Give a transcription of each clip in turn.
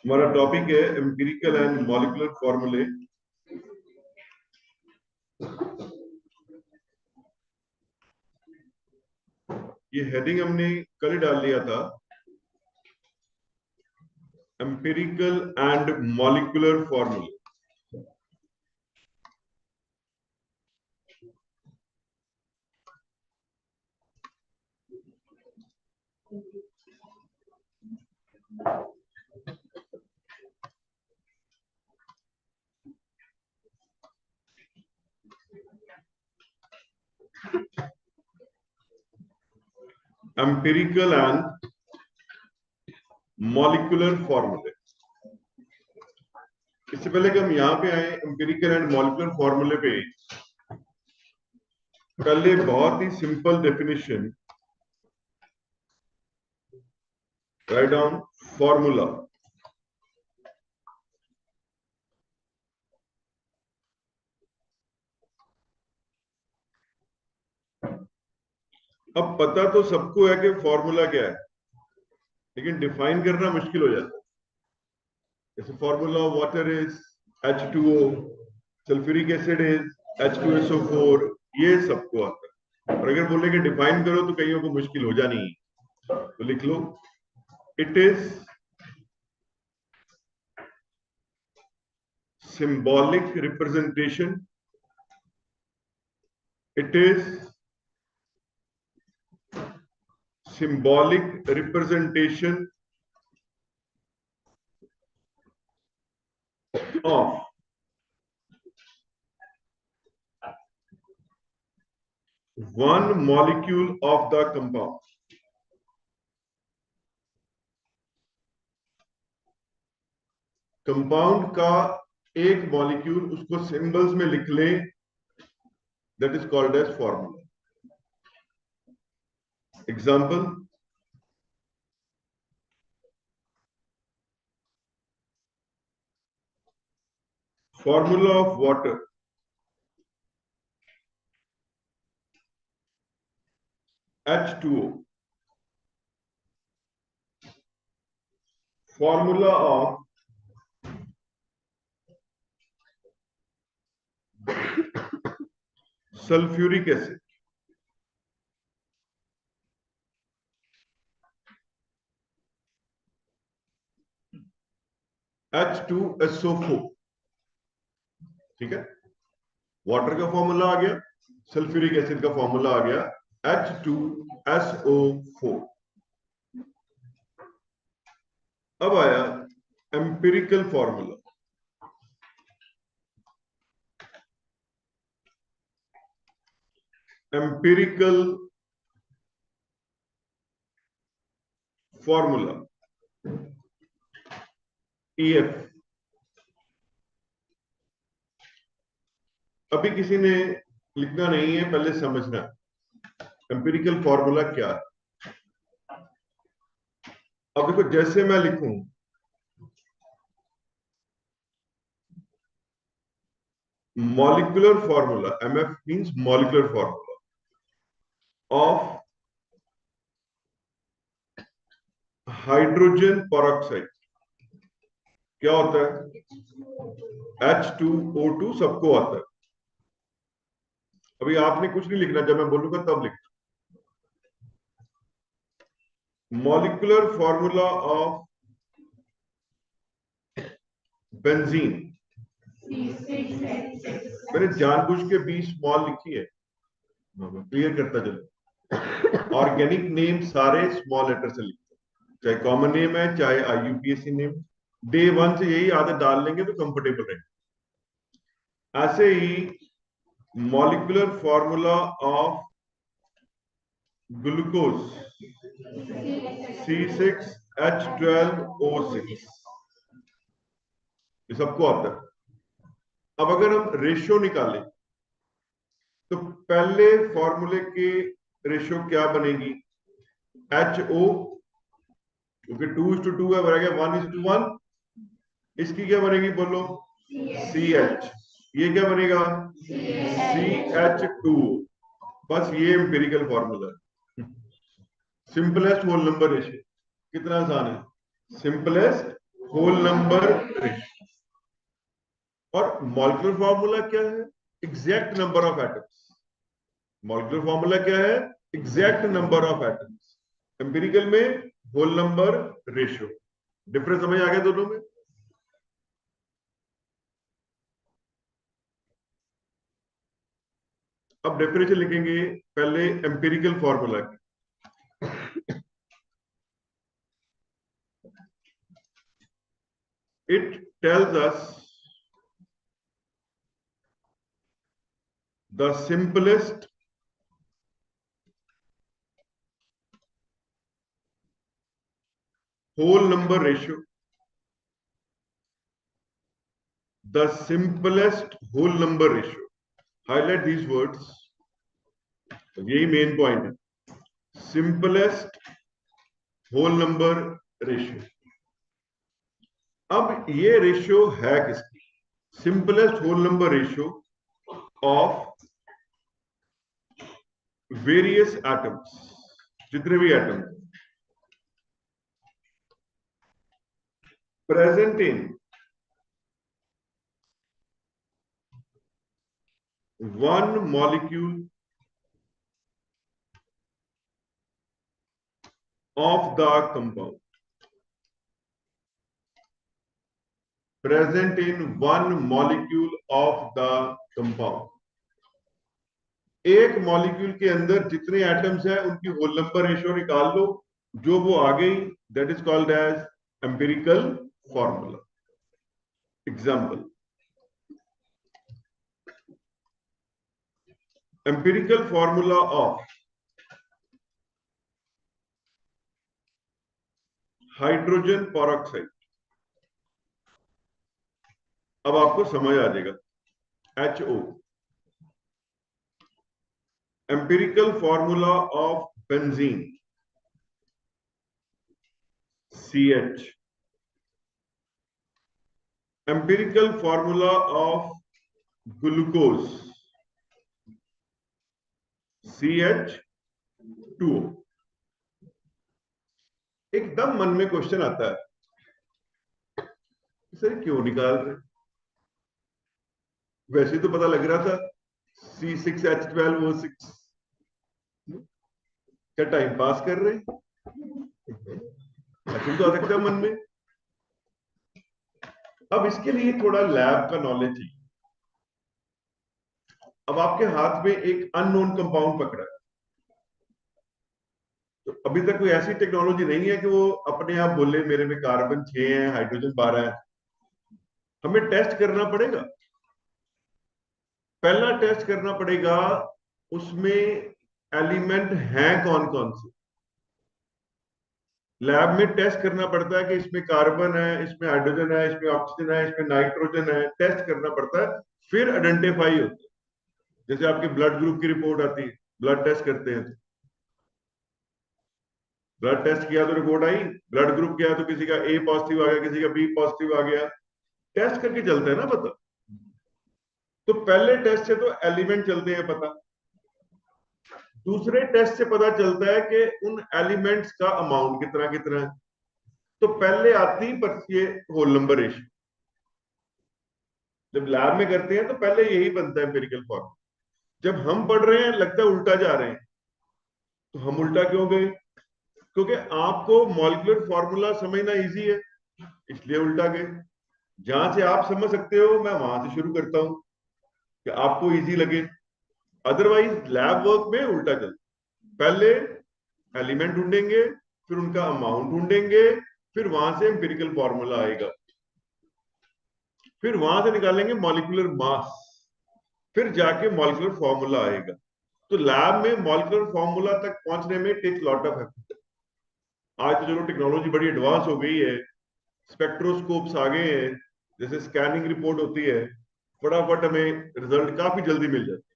हमारा टॉपिक है empirical and molecular फॉर्मूले। ये हेडिंग हमने कल ही डाल दिया था, एम्पिरिकल एंड मॉलिक्यूलर फॉर्मूले। एम्पिरिकल एंड मॉलिक्यूलर फॉर्मूले। इससे पहले कि हम यहां पे आए एम्पिरिकल एंड मॉलिक्यूलर फॉर्मूले पे, पहले बहुत ही simple definition, right down formula. अब पता तो सबको है कि फॉर्मूला क्या है, लेकिन डिफाइन करना मुश्किल हो जाता है। जैसे formula of water is H2O, sulphuric acid is H2SO4, ये सबको आता है। और अगर बोले कि डिफाइन करो तो कईयों को मुश्किल हो जानी है, तो लिख लो, it is symbolic representation, it is symbolic representation of one molecule of the compound. Compound का एक मॉलिक्यूल, उसको सिंबल्स में लिख ले, that is called as formula. Example, formula of water H2O, formula of sulphuric acid H2SO4। ठीक है, water का formula आ गया, सल्फ्यूरिक एसिड का फॉर्मूला आ गया H2SO4। अब आया empirical formula. Empirical formula EF। अभी किसी ने लिखना नहीं है, पहले समझना एम्पिरिकल फॉर्मूला क्या है। अब देखो, जैसे मैं लिखूं molecular formula, MF means molecular formula of hydrogen peroxide, क्या होता है? H2O2, सबको आता है। अभी आपने कुछ नहीं लिखना, जब मैं बोलूंगा तब लिखना। मॉलिक्यूलर फॉर्मूला ऑफ बेंजीन, मैंने जानबूझ के 20 स्मॉल लिखी है, क्लियर करता चलो। ऑर्गेनिक नेम सारे स्मॉल लेटर से लिखते हैं, चाहे कॉमन नेम है चाहे IUPAC नेम। डे 1 से यही आदत डाल लेंगे तो कंफर्टेबल रहेंगे। ऐसे ही molecular formula of glucose C6H12O6, ये सबको आता है। अब अगर हम रेशियो निकालें तो पहले फॉर्मूले की रेशियो क्या बनेगी? HO, क्योंकि 2:2 है, बनेगा 1:1। इसकी क्या बनेगी बोलो? CH। ये क्या बनेगा? CH2। बस ये एम्पिरिकल फॉर्मूला है, सिंपलेस्ट होल नंबर रेशियो। कितना आसान है, सिंपलेस्ट होल नंबर रेशियो। और मॉलिक्यूलर फॉर्मूला क्या है? Exact number of atoms. Molecular formula क्या है? Exact number of atoms. Empirical में होल नंबर रेशियो। डिफरेंस समझ आ गया दोनों में? अब डेफिनेशन लिखेंगे पहले एम्पिरिकल फॉर्मूला की। It tells us the simplest whole number ratio. The simplest whole number ratio. Highlight these words. यही मेन पॉइंट है, सिंपलेस्ट होल नंबर रेशियो। अब ये रेशियो है किसकी? Simplest whole number ratio of various atoms, जितने भी atom present in one molecule of the compound, present in one molecule of the compound। एक molecule के अंदर जितने एटम्स हैं उनकी होल नंबर रेशियो निकाल लो, जो वो आ गई, that is called as empirical formula. Example, empirical formula of hydrogen peroxide. अब आपको समझ आ जाएगा, HO। Empirical formula of benzene, CH। Empirical formula of glucose, CH2O। एकदम मन में क्वेश्चन आता है, सर क्यों निकाल रहे? वैसे तो पता लग रहा था C6H12O6। क्या टाइम पास कर रहे हैं? ऐसे तो आ सकता है मन में। अब इसके लिए थोड़ा लैब का नॉलेज चाहिए। अब आपके हाथ में एक अननोन कंपाउंड पकड़ा है, तो अभी तक कोई ऐसी टेक्नोलॉजी नहीं है कि वो अपने आप बोले मेरे में कार्बन 6 है, हाइड्रोजन 12 है। हमें टेस्ट करना पड़ेगा। पहला टेस्ट करना पड़ेगा उसमें एलिमेंट हैं कौन कौन से। लैब में टेस्ट करना पड़ता है कि इसमें कार्बन है, इसमें हाइड्रोजन है, इसमें ऑक्सीजन है, इसमें नाइट्रोजन है, टेस्ट करना पड़ता है, फिर आइडेंटिफाई होता है। जैसे आपके ब्लड ग्रुप की रिपोर्ट आती है, ब्लड टेस्ट करते हैं, ब्लड टेस्ट किया तो रिपोर्ट आई, ब्लड ग्रुप किया तो किसी का A पॉजिटिव आ गया, किसी का B पॉजिटिव आ गया, टेस्ट करके चलते हैं ना पता। तो पहले टेस्ट से तो एलिमेंट चलते हैं पता, दूसरे टेस्ट से पता चलता है कि उन एलिमेंट्स का अमाउंट कितना कितना है। तो पहले आती पर ये होल नंबर रेशियो। जब लैब में करते हैं तो पहले यही बनता है एम्पिरिकल फॉर्म। जब हम पढ़ रहे हैं लगता है उल्टा जा रहे हैं, तो हम उल्टा क्यों गए? क्योंकि आपको मॉलिक्यूलर फॉर्मूला समझना इजी है, इसलिए उल्टा गए। जहां से आप समझ सकते हो मैं वहां से शुरू करता हूं कि आपको इजी लगे। अदरवाइज लैब वर्क में उल्टा चलता, पहले एलिमेंट ढूंढेंगे, फिर उनका अमाउंट ढूंढेंगे, फिर वहां से एम्पिरिकल फॉर्मूला आएगा, फिर वहां से निकालेंगे मॉलिक्यूलर मास, फिर जाके मॉलिक्यूलर फॉर्मूला आएगा। तो लैब में मॉलिक्यूलर फॉर्मूला तक पहुंचने में टेक्स लॉट ऑफ एफर्ट। आज तो चलो टेक्नोलॉजी बड़ी एडवांस हो गई है, स्पेक्ट्रोस्कोप्स आ गए हैं, जैसे स्कैनिंग रिपोर्ट होती है, फटाफट हमें रिजल्ट काफी जल्दी मिल जाता है।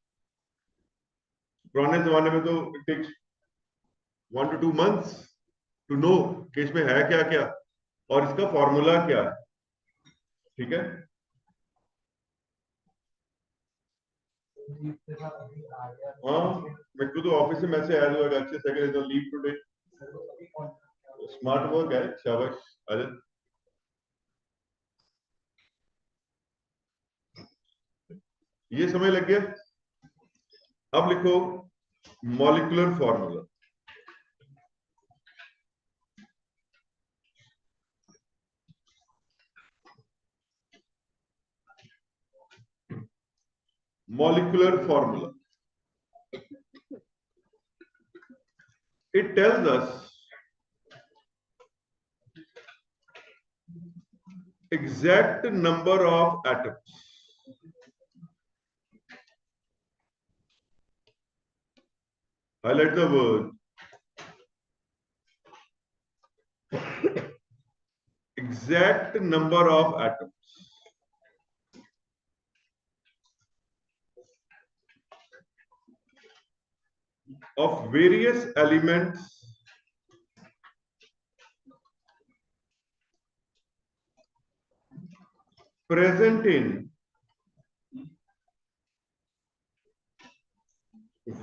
पुराने जमाने में तो it takes 1 to 2 months to know कि इसमें है क्या क्या और इसका फॉर्मूला क्या है। ठीक है, हाँ, मेरे को तो ऑफिस से मैसेज आया हुआ है, अच्छे second leave today. Smart work है, शाबाश। अरे ये समझ लग गया। अब लिखो molecular formula. molecular formula, it tells us exact number of atoms, highlight the word exact number of atoms of various elements present in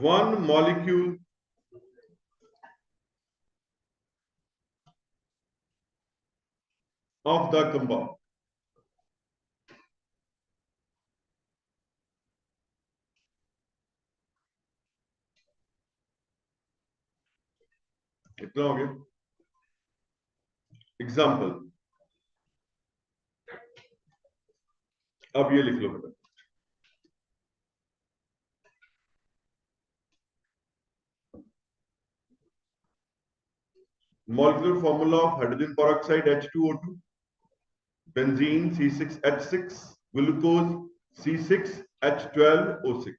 one molecule of the compound. कितना हो गया? एग्जाम्पल, अब ये लिख लो बेटा। Molecular formula of hydrogen peroxide H2O2, benzene C6H6, glucose C6H12O6.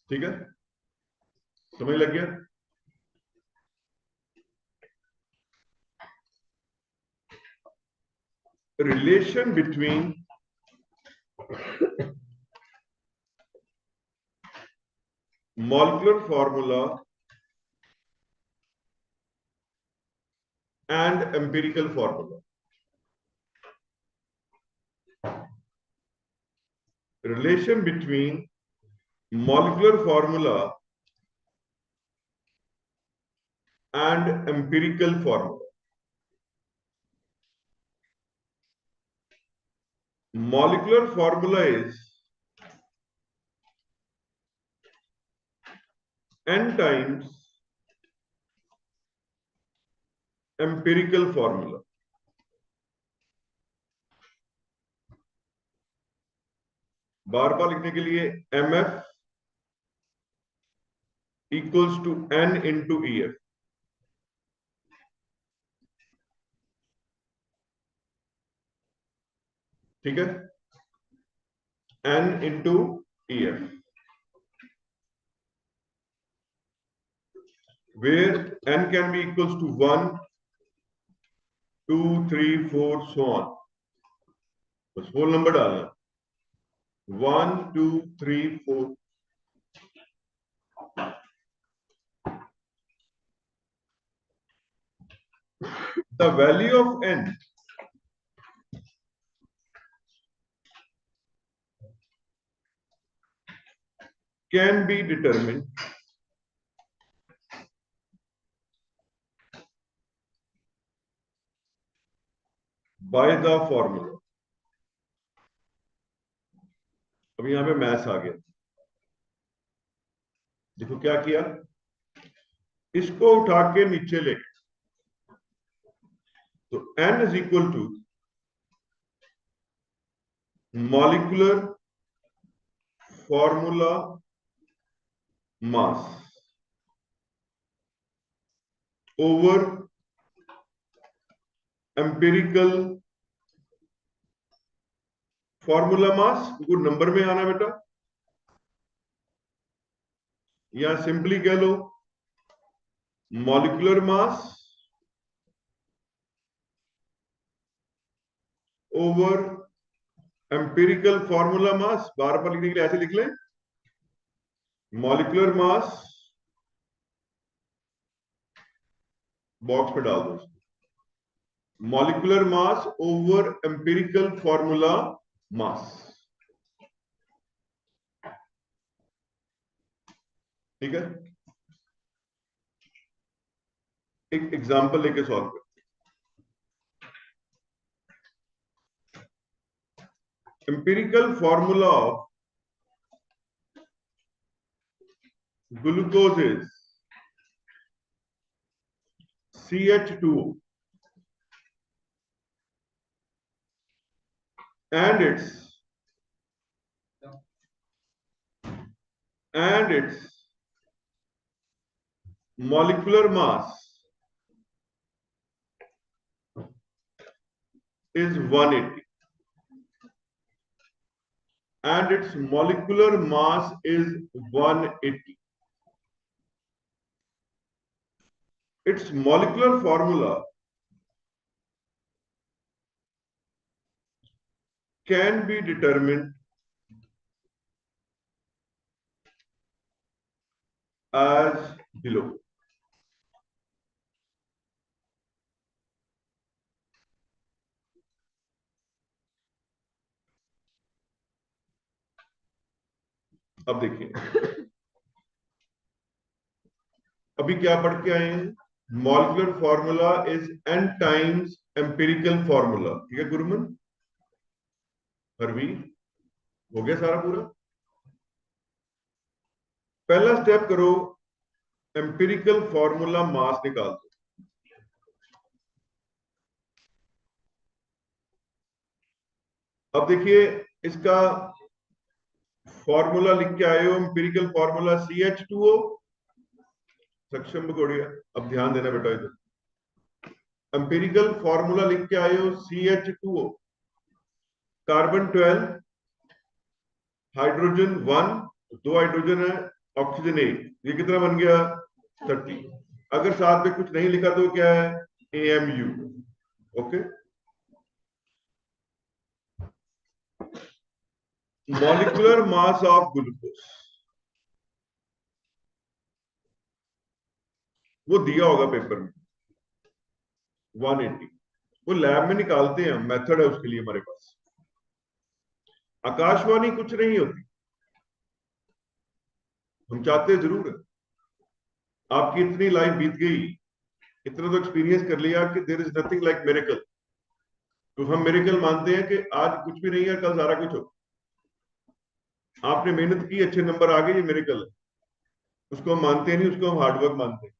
ठीक है, समझ लग गया? Relation between molecular formula and empirical formula. Relation between molecular formula and empirical formula. Molecular formula is n times empirical formula. बार बार लिखने के लिए mf equals to n into ef. ठीक है, n into ef, where n can be equals to 1, 2, 3, 4, so on. बस whole number डालना, 1, 2, 3, 4. The value of n can be determined by the formula. अब यहां पे मैथ्स आ गया। देखो क्या किया, इसको उठा के नीचे लेके, तो n is equal to molecular formula mass over empirical formula mass, क्योंकि नंबर में आना बेटा, या सिंपली कह लो molecular mass over empirical formula mass. बार बार लिखने के लिए ऐसे लिख लें, मॉलिक्यूलर मास बॉक्स में डाल दो, molecular mass over empirical formula मास। ठीक है, एक एग्जांपल लेके सॉल्व कर। Empirical formula of glucose is CH2O and its molecular mass is 180 and its molecular mass is 180. Its molecular formula can be determined as below. अब देखिए, अभी क्या पढ़ के आए हैं? Molecular formula is n times empirical formula. ठीक है गुरुमन, हरवी हो गया सारा पूरा। पहला स्टेप करो, एम्पिरिकल फॉर्मूला मास निकाल दो। अब देखिए, इसका फॉर्मूला लिख के आए हो, एम्पिरिकल फॉर्मूला CH2O। सक्षम बकोड़िया, अब ध्यान देना बेटा इधर। एम्पिरिकल फॉर्मूला लिख के आए हो CH2O, कार्बन 12, हाइड्रोजन 1, 2 हाइड्रोजन है, ऑक्सीजन 1, ये कितना बन गया? 30। अगर साथ में कुछ नहीं लिखा तो क्या है? AMU। Okay, molecular mass of glucose वो दिया होगा पेपर में 180। वो लैब में निकालते हैं, मेथड है उसके लिए हमारे पास। आकाशवाणी कुछ नहीं होती, हम चाहते जरूर है। आपकी इतनी लाइफ बीत गई, इतना तो एक्सपीरियंस कर लिया कि there is nothing like miracle. तो हम मिरेकल मानते हैं कि आज कुछ भी नहीं है, कल सारा कुछ हो। आपने मेहनत की, अच्छे नंबर आ गए, ये मिरेकल है। उसको हम मानते नहीं, उसको हम हार्डवर्क मानते हैं।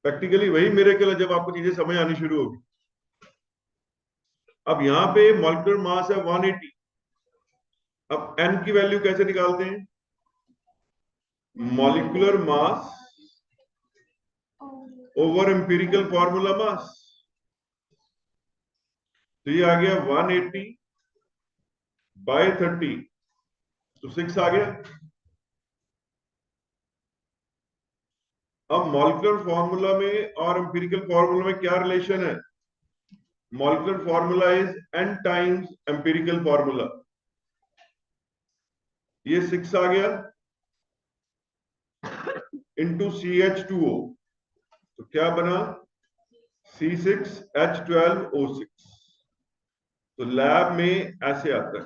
प्रैक्टिकली वही मिरेकल है जब आपको चीजें समझ आनी शुरू होगी। अब यहाँ पे मॉलिक्यूलर मास है 180। अब n की वैल्यू कैसे निकालते हैं? Molecular mass over empirical formula मास। तो ये आ गया 180 बाय 30, तो 6 आ गया। अब मॉलिक्यूलर फॉर्मूला में और एम्पिरिकल फॉर्मूला में क्या रिलेशन है? Molecular formula is n times empirical formula. ये 6 आ गया इंटू CH2O, तो क्या बना? C6H12O6। तो लैब में ऐसे आता है।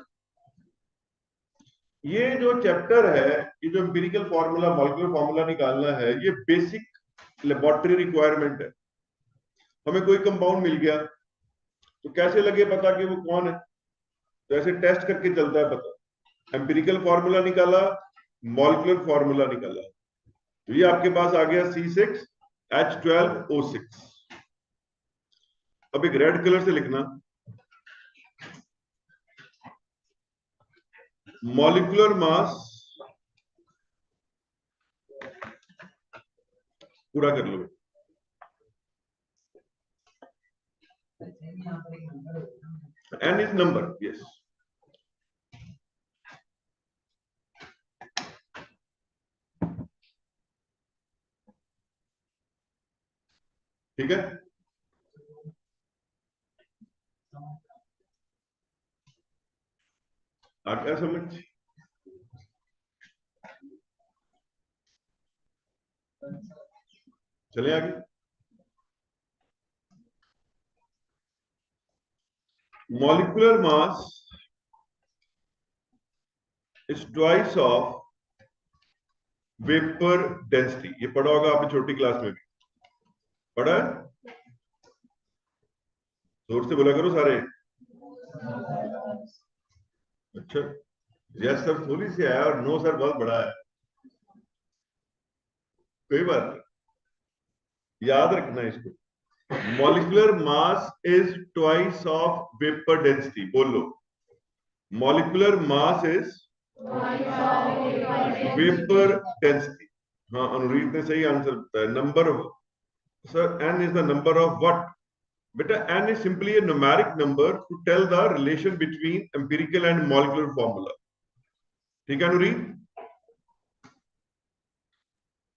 ये जो चैप्टर है, ये जो एम्पिरिकल फॉर्मूला, मॉलिक्यूलर फॉर्मूला निकालना है, ये बेसिक लेबोरेटरी रिक्वायरमेंट है। हमें कोई कंपाउंड मिल गया तो कैसे लगे पता कि वो कौन है? तो ऐसे टेस्ट करके चलता है पता। एम्पिरिकल फॉर्मूला निकाला, मॉलिक्यूलर फॉर्मूला निकाला, तो ये आपके पास आ गया C6H12O6। अब एक रेड कलर से लिखना, मॉलिक्यूलर मास पूरा कर लो। N is number, yes. ठीक है, आ गया समझ? चले आगे। molecular mass is twice of vapor density. ये पढ़ा होगा आपने छोटी क्लास में भी पढ़ा है? जोर से बोला करो सारे। अच्छा, यस सर थोड़ी सी है और नो सर बहुत बड़ा है, कोई बात नहीं, याद रखना इसको। Molecular mass is twice of vapour density. बोल लो, molecular mass is vapour density. हाँ, अनुरीत ने सही आंसर बताया। Number, sir n is the number of what? बेटा n is simply a numeric number to tell the relation between empirical and molecular formula. ठीक है अनुरीत?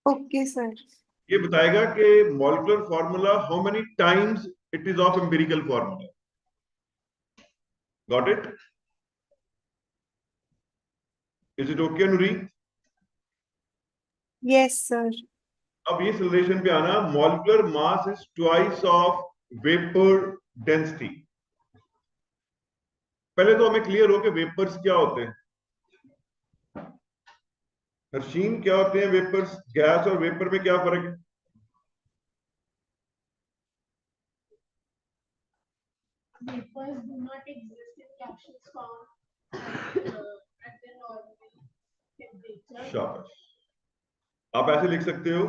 Okay sir. ये बताएगा कि molecular formula how many times it is of empirical formula. Got it? Is it okay Anureet? Yes sir. अब ये relation पे आना, molecular mass is twice of vapor density. पहले तो हमें क्लियर हो कि वेपर्स क्या होते हैं। हर्षीन, क्या होते हैं वेपर्स? गैस और वेपर में क्या फर्क है? Vapors do not exist in capsules found at the normal temperature. शाबाश, आप ऐसे लिख सकते हो।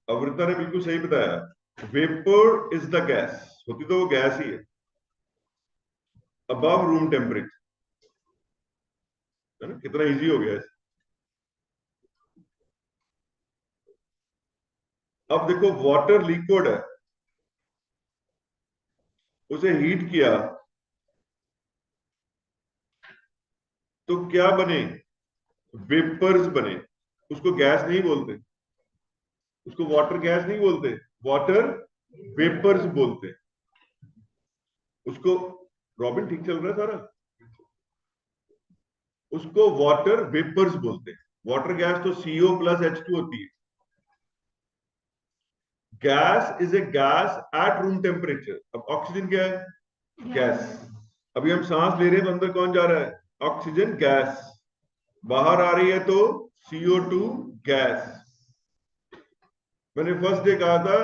अमृता ने बिल्कुल सही बताया, वेपर इज द गैस, होती तो वो गैस ही है, अबव रूम टेम्परेचर, है ना? कितना इजी हो गया है। अब देखो वाटर लिक्विड है, उसे हीट किया तो क्या बने? वेपर्स बने। उसको गैस नहीं बोलते, उसको वाटर गैस नहीं बोलते, वाटर वेपर्स बोलते। उसको, रॉबिन ठीक चल रहा है सारा? उसको वाटर वेपर्स बोलते हैं। वाटर गैस तो CO प्लस H2 होती है। Gas is a gas at room temperature. अब ऑक्सीजन क्या है? गैस। अभी हम सांस ले रहे हैं तो अंदर कौन जा रहा है? Oxygen gas. बाहर आ रही है तो CO2 गैस। मैंने फर्स्ट डे कहा था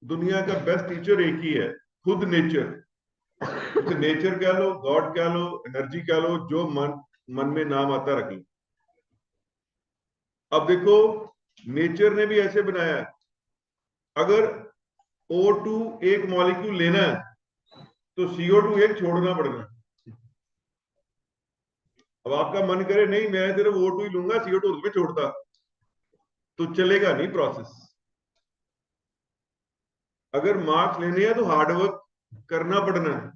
दुनिया का बेस्ट टीचर एक ही है, खुद नेचर। उसे नेचर कह लो, गॉड कह लो, एनर्जी कह लो, जो मन में नाम आता रख लो। अब देखो नेचर ने भी ऐसे बनाया है, अगर O2 एक मॉलिक्यूल लेना है तो CO2 एक छोड़ना पड़ना। अब आपका मन करे नहीं मैं सिर्फ O2 ही लूंगा, CO2 उसमें छोड़ता, तो चलेगा नहीं प्रोसेस। अगर मार्क्स लेने हैं तो हार्डवर्क करना पड़ना है,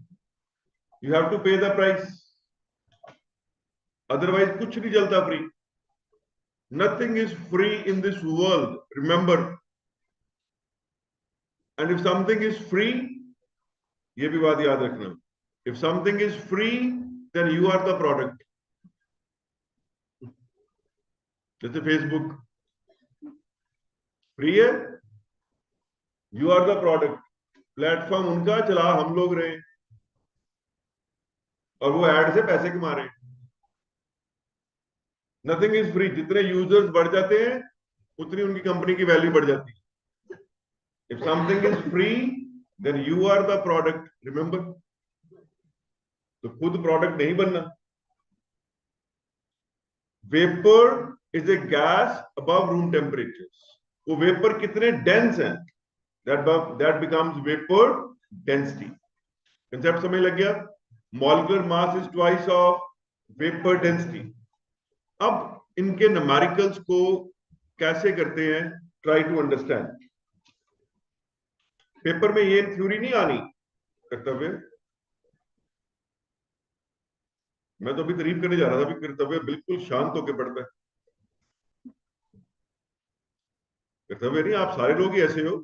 you have to pay the price, otherwise कुछ नहीं चलता free. Nothing is free in this world, remember. And if something is free, ये भी बात याद रखना, if something is free then you are the product. जैसे फेसबुक फ्री है, you are the product. Platform उनका, चला हम लोग रहे, और वो एड से पैसे कमा रहे हैं। Nothing is free. जितने यूजर्स बढ़ जाते हैं उतनी उनकी कंपनी की वैल्यू बढ़ जाती है। If something is free then you are the product, remember. तो खुद प्रोडक्ट नहीं बनना। Vapour is a gas above room temperature. वो वेपर कितने डेंस हैं, that becomes vapour density. Concept समझ लग गया? Molecular mass is twice of vapour density. अब इनके न्यूमेरिकल्स को कैसे करते हैं, ट्राई टू अंडरस्टैंड। पेपर में ये थ्योरी नहीं आनी कर्तव्य, मैं तो अभी तारीफ करने जा रहा था, अभी कर्तव्य बिल्कुल शांत होकर पढ़ता है। कर्तव्य नहीं, आप सारे लोग ही ऐसे हो।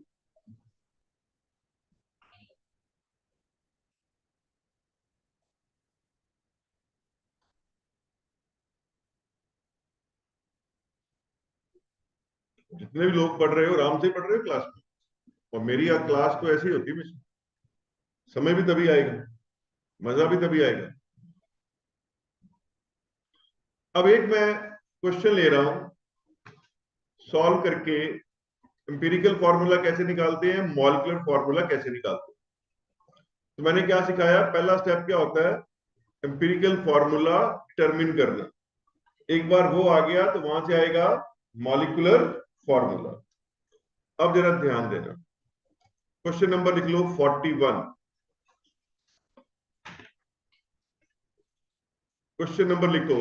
जितने भी लोग पढ़ रहे हो आराम से पढ़ रहे हो क्लास में, और मेरी क्लास तो ऐसी होती है। समय भी तभी आएगा, मजा भी तभी आएगा। अब एक मैं क्वेश्चन ले रहा हूं सॉल्व करके, एम्पिरिकल फॉर्मूला कैसे निकालते हैं, मॉलिक्यूलर फॉर्मूला कैसे निकालते हैं। तो मैंने क्या सिखाया, पहला स्टेप क्या होता है, एम्पिरिकल फॉर्मूला डिटरमिन करना। एक बार वो आ गया तो वहां से आएगा मॉलिक्यूलर फॉर्मूला। अब जरा ध्यान देना, क्वेश्चन नंबर लिख लो 41। क्वेश्चन नंबर लिखो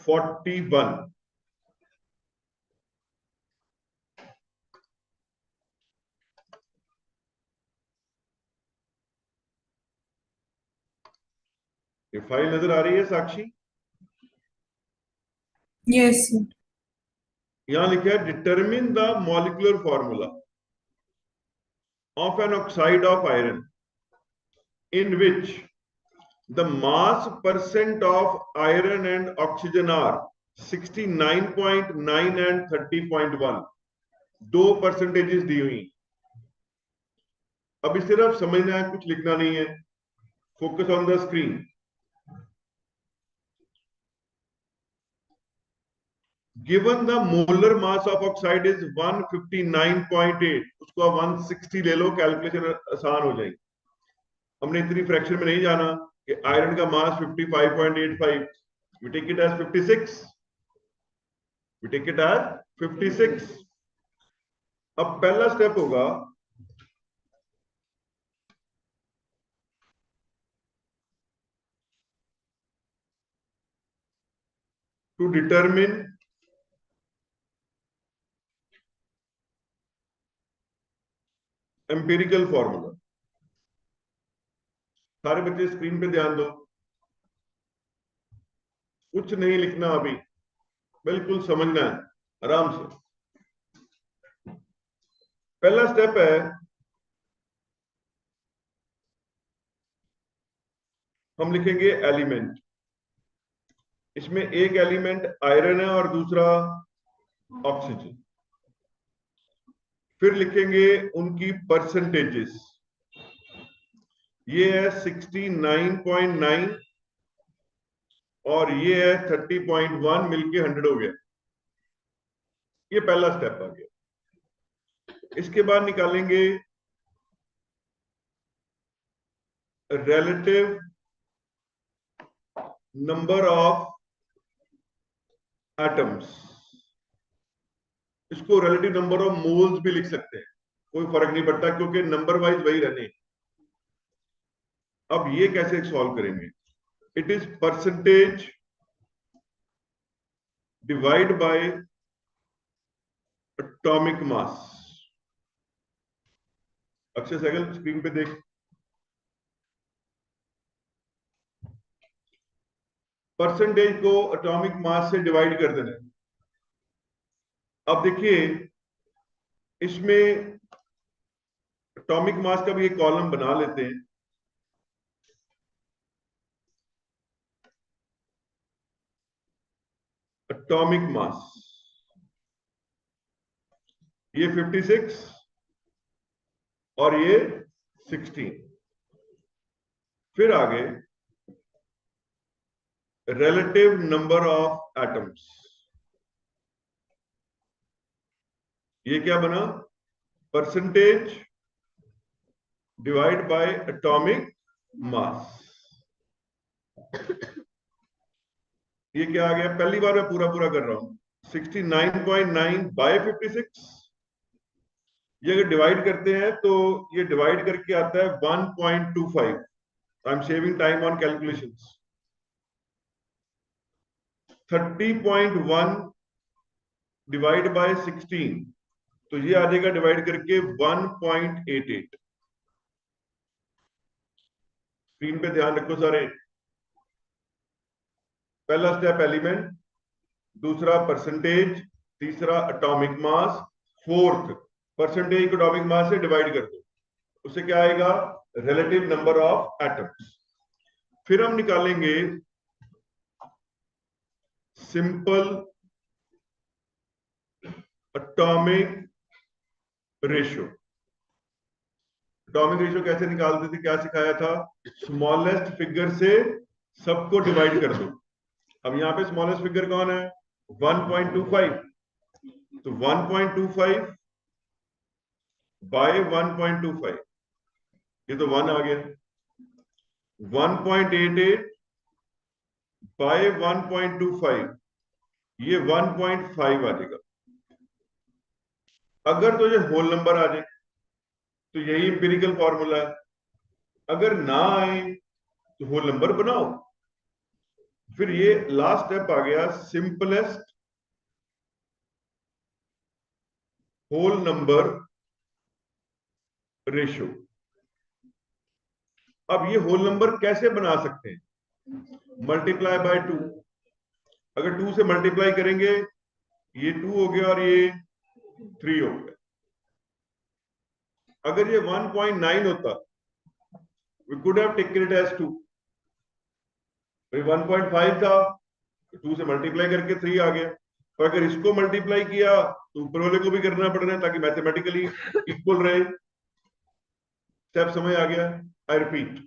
41। ये फाइल नजर आ रही है साक्षी? Yes, sir. यहां लिखा है determine the molecular formula of an oxide of iron in which the mass percent of iron and oxygen are 69.9 and 30.1। दो परसेंटेजेस दी हुई। अभी सिर्फ समझना है, कुछ लिखना नहीं है। Focus on the screen. Given the molar mass of oxide is 159.8, उसको 160 ले लो, कैलकुलेशन आसान हो जाएगी। हमने इतनी फ्रैक्शन में नहीं जाना कि आयरन का मास 55.85, we take it as 56, we take it as 56। अब पहला स्टेप होगा टू डिटरमिन एम्पिरिकल फॉर्मूला। सारे बच्चे स्क्रीन पे ध्यान दो, कुछ नहीं लिखना अभी, बिल्कुल समझना है आराम से। पहला स्टेप है, हम लिखेंगे एलिमेंट। इसमें एक एलिमेंट आयरन है और दूसरा ऑक्सीजन। फिर लिखेंगे उनकी परसेंटेजेस। ये है 69.9 और ये है 30.1, मिलके 100 हो गया। ये पहला स्टेप आ गया। इसके बाद निकालेंगे रिलेटिव नंबर ऑफ एटम्स। इसको रिलेटिव नंबर ऑफ मोल्स भी लिख सकते हैं, कोई फर्क नहीं पड़ता, क्योंकि नंबर वाइज वही रहने। अब ये कैसे सॉल्व करेंगे, it is percentage divide by atomic mass. Akshay Sehgal screen पे देख, परसेंटेज को एटॉमिक मास से डिवाइड कर देना है। अब देखिए इसमें एटॉमिक मास का भी एक कॉलम बना लेते हैं। एटॉमिक मास ये 56 और ये 16। फिर आगे रिलेटिव नंबर ऑफ एटम्स, ये क्या बना, परसेंटेज डिवाइड बाय एटॉमिक मास। ये क्या आ गया, पहली बार मैं पूरा पूरा कर रहा हूं, 69.9 बाय 56। ये अगर डिवाइड करते हैं तो ये डिवाइड करके आता है 1.25। I am saving time on calculations. 30.1 divide by 16, तो ये आ जाएगा डिवाइड करके 1.88। स्क्रीन पे ध्यान रखो सारे। पहला स्टेप एलिमेंट, दूसरा परसेंटेज, तीसरा एटॉमिक मास, फोर्थ परसेंटेज को एटॉमिक मास से डिवाइड कर दो, उससे क्या आएगा, रिलेटिव नंबर ऑफ एटम्स। फिर हम निकालेंगे simple atomic ratio. Atomic ratio कैसे निकालते थे, क्या सिखाया था? स्मॉलेस्ट फिगर से सबको डिवाइड कर दो। अब यहाँ पे स्मॉलेस्ट फिगर कौन है? 1.25। तो 1.25 बाय 1.25, ये तो 1 आ गया। 1.88 बाय 1.25, ये 1.5 आ जाएगा। अगर तो ये होल नंबर आ जाए तो यही इंपेरिकल फॉर्मूला है। अगर ना आए तो होल नंबर बनाओ। फिर ये लास्ट स्टेप आ गया, सिंपलेस्ट होल नंबर रेशियो। अब ये होल नंबर कैसे बना सकते हैं? Multiply by 2। अगर 2 से मल्टीप्लाई करेंगे, ये 2 हो गया और ये 3 हो गया। अगर ये 1.9 होता, we could have taken it as 2। 1.5 था, 2 से मल्टीप्लाई करके 3 आ गया। और अगर इसको मल्टीप्लाई किया तो ऊपर वाले को भी करना पड़ रहा है ताकि मैथमेटिकली इक्वल रहे। स्टेप समझ आ गया? आई रिपीट,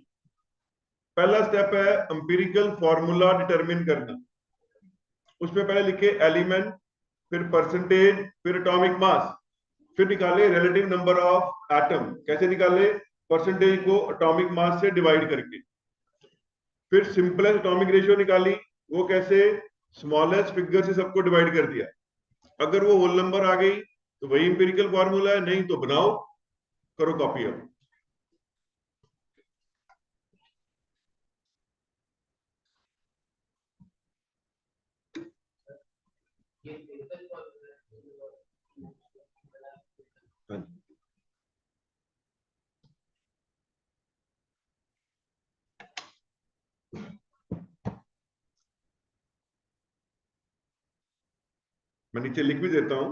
पहला स्टेप है एम्पिरिकल फॉर्मूला डिटरमिन करना। उसमें पहले लिखे एलिमेंट, फिर परसेंटेज, फिर एटॉमिक मास, फिर निकाले रिलेटिव नंबर ऑफ एटम। कैसे निकाले? परसेंटेज को एटॉमिक मास से डिवाइड करके। फिर सिंपलेस्ट एटॉमिक रेशियो निकाली, वो कैसे? स्मॉलेस्ट फिगर से सबको डिवाइड कर दिया। अगर वो होल नंबर आ गई तो वही इंपेरिकल फॉर्मूला है, नहीं तो बनाओ, करो कॉपी। अब मैं नीचे लिख भी देता हूं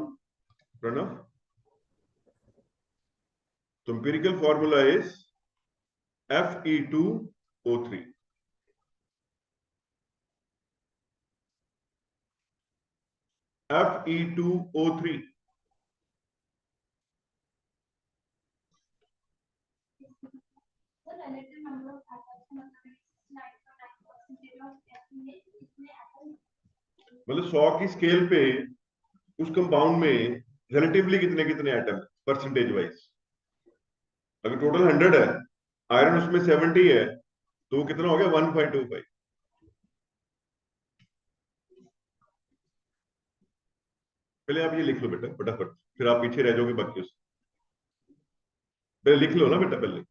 प्रणव। तो empirical formula is Fe2O3। Fe2O3। मतलब 100 की स्केल पे उस कंपाउंड में रिलेटिवली कितने कितने एटम परसेंटेज वाइज। अगर टोटल 100 है, आयरन उसमें 70 है, तो वो कितना हो गया? 1.25। पहले आप ये लिख लो बेटा फटाफट, फिर आप पीछे रह जाओगे बाकी से। पहले लिख लो ना बेटा, पहले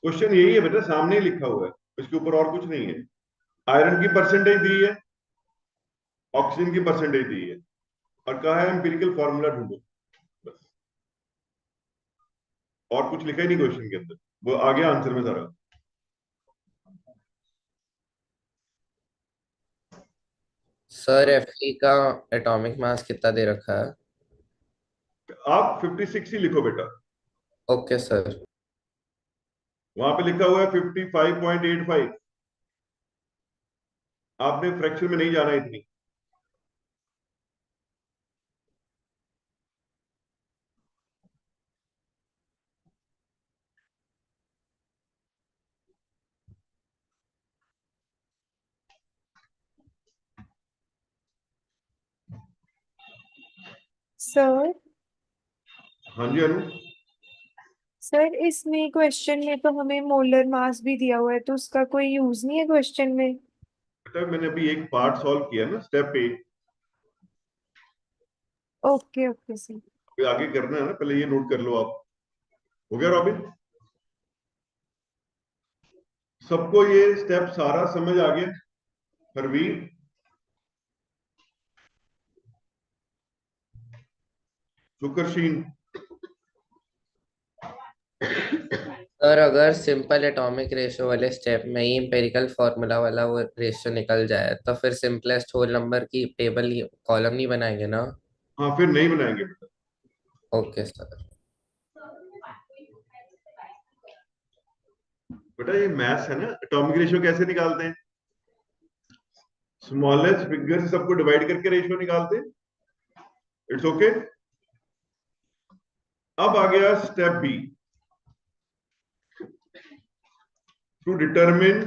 क्वेश्चन यही है बेटा, सामने ही लिखा हुआ है, इसके ऊपर और कुछ नहीं है। आयरन की परसेंटेज दी है, ऑक्सीजन की परसेंटेज दी है, और कहा है एम्पिरिकल फॉर्मूला ढूंढो। बस, और कुछ लिखा ही नहीं क्वेश्चन के अंदर, वो आ गया आंसर में सारा। सर Fe का एटॉमिक मास कितना दे रखा है? आप 56 ही लिखो बेटा। Okay sir. वहां पे लिखा हुआ है 55.85। आपने फ्रैक्शन में नहीं जाना इतनी। सर हाँ जी अनु। सर इसमें क्वेश्चन में तो हमें मोलर मास भी दिया हुआ है, तो उसका कोई यूज नहीं है क्वेश्चन में? बेटा मैंने अभी एक पार्ट सॉल्व किया ना, स्टेप 8। Okay okay sir. आगे करना है ना, पहले ये नोट कर लो आप। हो गया रॉबिन? सबको ये स्टेप सारा समझ आ गया? हरवीर, सुकरशीन, सर अगर सिंपल एटॉमिक रेशियो वाले स्टेप में ही एम्पिरिकल फॉर्मूला वाला वो रेशियो निकल जाए तो फिर सिंपलेस्ट होल नंबर की टेबल कॉलम नहीं बनाएंगे ना? हाँ फिर नहीं बनाएंगे बेटा। Okay sir. बेटा ये मैथ्स है ना, एटॉमिक रेशियो कैसे निकालते हैं? स्मॉलेस्ट फिगर से सबको डिवाइड करके रेशियो निकालते हैं। It's okay. अब आ गया step B, to determine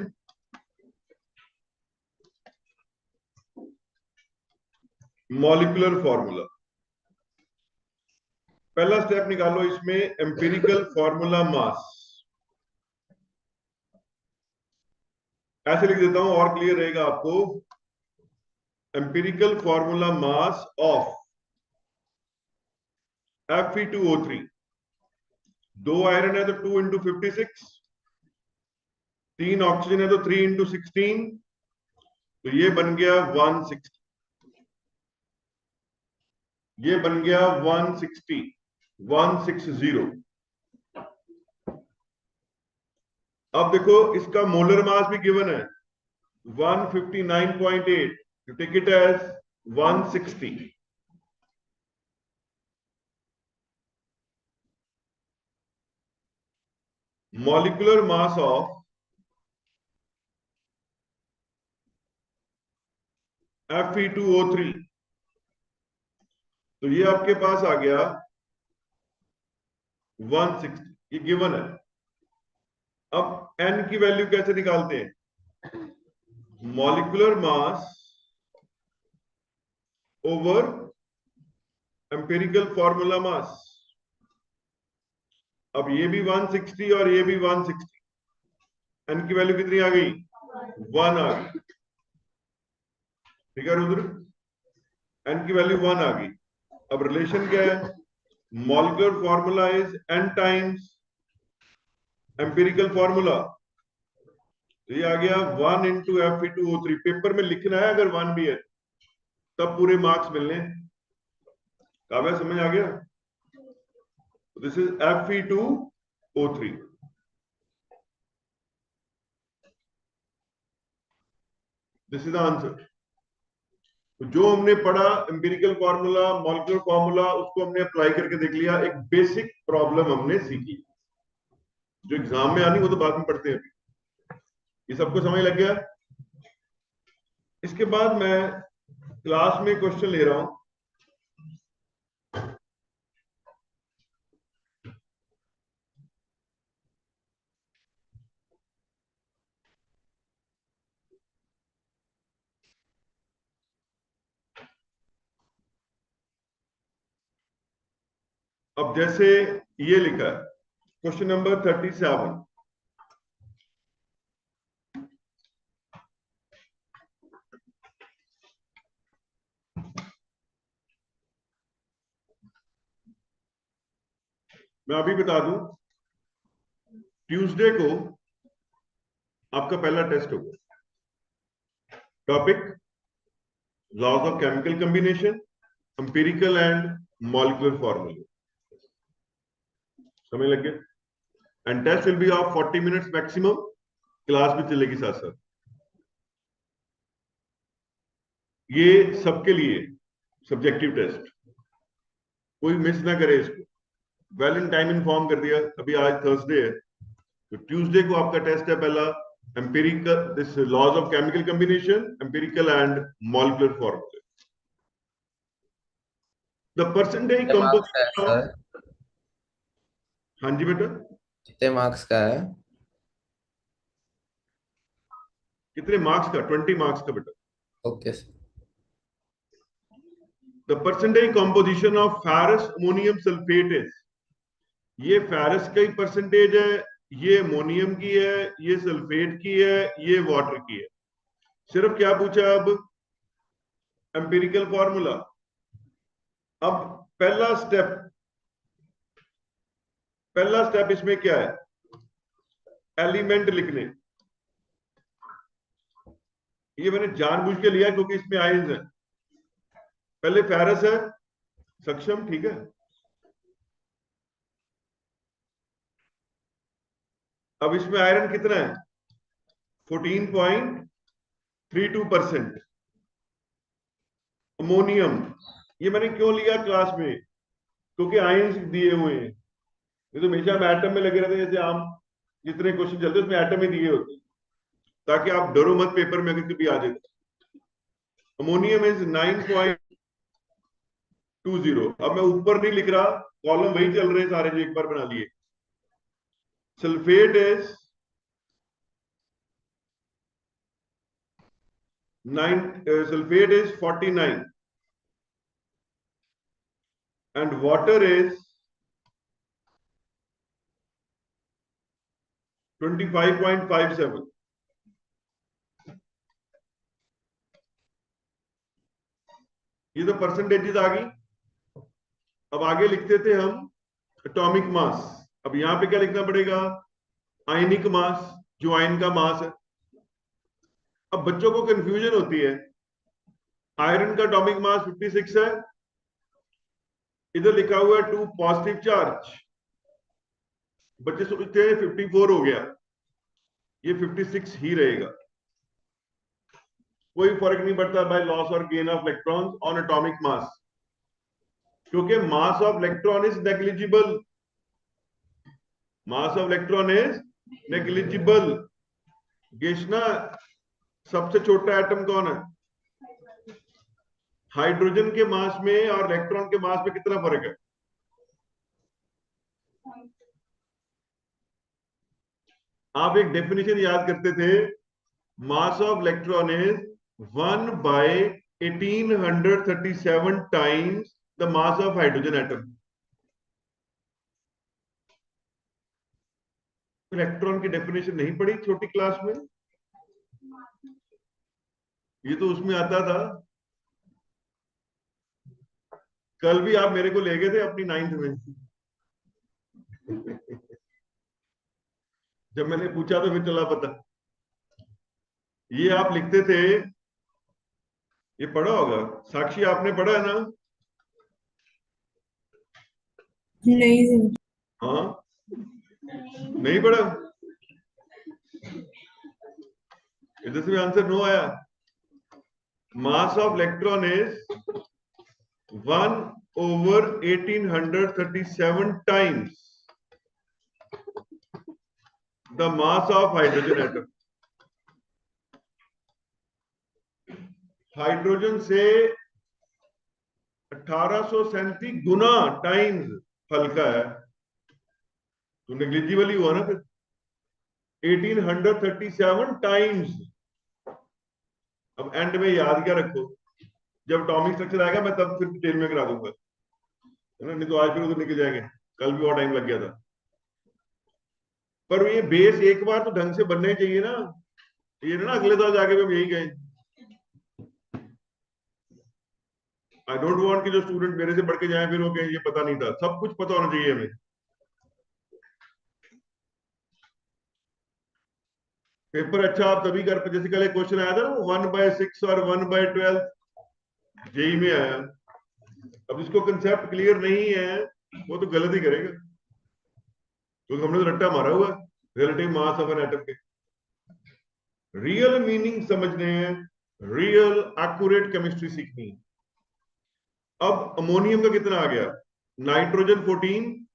molecular formula. पहला स्टेप निकालो इसमें, एम्पिरिकल फॉर्मूला मास। ऐसे लिख देता हूं और क्लियर रहेगा आपको। Empirical formula mass of Fe2O3, 2 iron है तो 2 इंटू 56, 3 ऑक्सीजन है तो 3 इंटू 16, तो ये बन गया 160, ये बन गया 160, 160। अब देखो इसका मोलर मास भी गिवन है 159.8, तो take it as 160। Molecular mass of Fe2O3, तो ये आपके पास आ गया 160, ये गिवन है। अब n की वैल्यू कैसे निकालते हैं? Molecular mass over empirical formula मास। अब ये भी 160 और ये भी 160, n की वैल्यू कितनी आ गई? 1 आ गई। ठीक है रुद्र, n की वैल्यू 1 आ गई। अब रिलेशन क्या है? Molecular formula is n times empirical formula, तो ये आ गया 1 इंटू Fe2O3। पेपर में लिखना है अगर 1 भी है तब पूरे मार्क्स मिलने। काव्या समझ आ गया? This is Fe2O3। This is the answer. जो हमने पढ़ा एम्पिरिकल फॉर्मूला, मॉलिक्यूलर फॉर्मूला, उसको हमने अप्लाई करके देख लिया। एक बेसिक प्रॉब्लम हमने सीखी, जो एग्जाम में आनी वो तो बाद में पढ़ते हैं। ये सबको समझ लग गया? इसके बाद मैं क्लास में क्वेश्चन ले रहा हूं। अब जैसे ये लिखा है क्वेश्चन नंबर 37, मैं अभी बता दूं, ट्यूसडे को आपका पहला टेस्ट होगा। Topic laws of chemical combination, empirical and molecular formula. समझ लग गया? And test will be of 40 minutes maximum, class भी चलेगी साथ साथ। ये सबके लिए सब्जेक्टिव टेस्ट, कोई मिस ना करे इसको। वेल इन टाइम इन्फॉर्म कर दिया। अभी आज थर्सडे है, तो ट्यूसडे को आपका टेस्ट है पहला, empirical, this laws of chemical combination, empirical and molecular formula. The percentage composition of, हाँ जी बेटा, कितने मार्क्स का है? कितने मार्क्स का? 20 मार्क्स का बेटा। Okay sir. The percentage composition of ferrous ammonium sulphate is, ये फेरस का ही परसेंटेज है, ये अमोनियम की है, ये सल्फेट की है, ये वाटर की है। सिर्फ क्या पूछा अब? Empirical formula. अब पहला स्टेप इसमें क्या है? एलिमेंट लिखने। ये मैंने जानबूझ के लिया क्योंकि इसमें आयंस है। पहले फेरस है, सक्षम, ठीक है। अब इसमें आयरन कितना है? 14.32%। अमोनियम, ये मैंने क्यों लिया क्लास में? क्योंकि आयंस दिए हुए हैं। ये तो हमेशा हम एटम में लगे रहते हैं, जैसे आम जितने क्वेश्चन चलते हैं उसमें एटम ही दिए होते हैं, ताकि आप डरो मत पेपर में अगर कभी आ जाए। Ammonium is 9.20। अब मैं ऊपर नहीं लिख रहा, कॉलम वही चल रहे हैं सारे जो एक बार बना लिए। Sulphate is 49 and water is 25.57। ये तो परसेंटेजेस आ गई। अब आगे लिखते थे हम एटॉमिक मास। अब यहां पे क्या लिखना पड़ेगा? आयनिक मास, जो आयन का मास है। अब बच्चों को कंफ्यूजन होती है, आयरन का एटॉमिक मास 56 है, इधर लिखा हुआ है 2 पॉजिटिव चार्ज। बच्चे सोचते हैं 54 हो गया, ये 56 ही रहेगा। कोई फर्क नहीं पड़ता बाय लॉस और gain of electrons on atomic mass, क्योंकि mass of electron is negligible. Mass of electron is negligible. गेशना, सबसे छोटा एटम कौन है? हाइड्रोजन के मास में और इलेक्ट्रॉन के मास में कितना फर्क है? आप एक डेफिनेशन याद करते थे, मास of electron is 1/1837 times the mass of hydrogen atom. Electron की डेफिनेशन नहीं पढ़ी छोटी क्लास में? ये तो उसमें आता था। कल भी आप मेरे को ले गए थे अपनी 9th में। जब मैंने पूछा तो फिर चला पता। ये आप लिखते थे, ये पढ़ा होगा साक्षी, आपने पढ़ा है ना? नहीं सर। हाँ, नहीं पढ़ा? इधर से भी आंसर नो आया। मास of electron is 1/1837 times the mass of hydrogen atom. Hydrogen से 1837 गुना टाइम्स हल्का है, तो नेग्लिजिबल ही हुआ ना फिर। 1837 टाइम्स। अब एंड में याद क्या रखो, जब एटॉमिक स्ट्रक्चर आएगा मैं तब फिर डिटेल में करा दूंगा, है ना? नहीं तो आज फिर उधर निकल जाएंगे, कल भी बहुत टाइम लग गया था। पर ये बेस एक बार तो ढंग से बनना ही चाहिए ना, ये ना अगले साल जाके भी हम यही कहें। आई डोंट वांट कि जो स्टूडेंट मेरे से बढ़ के जाए फिर वो कहें ये पता नहीं था। सब कुछ पता होना चाहिए हमें। पेपर अच्छा आप तभी कर, जैसे कल एक क्वेश्चन आया था ना 1/6 और 1/12 जेई में आया। अब जिसको कंसेप्ट क्लियर नहीं है वो तो गलत ही करेगा, क्योंकि हमने तो रट्टा मारा हुआ relative mass of an atom के। रियल मीनिंग समझने हैं, रियल एक्यूरेट केमिस्ट्री सीखनी है। अब अमोनियम का कितना आ गया? नाइट्रोजन 14,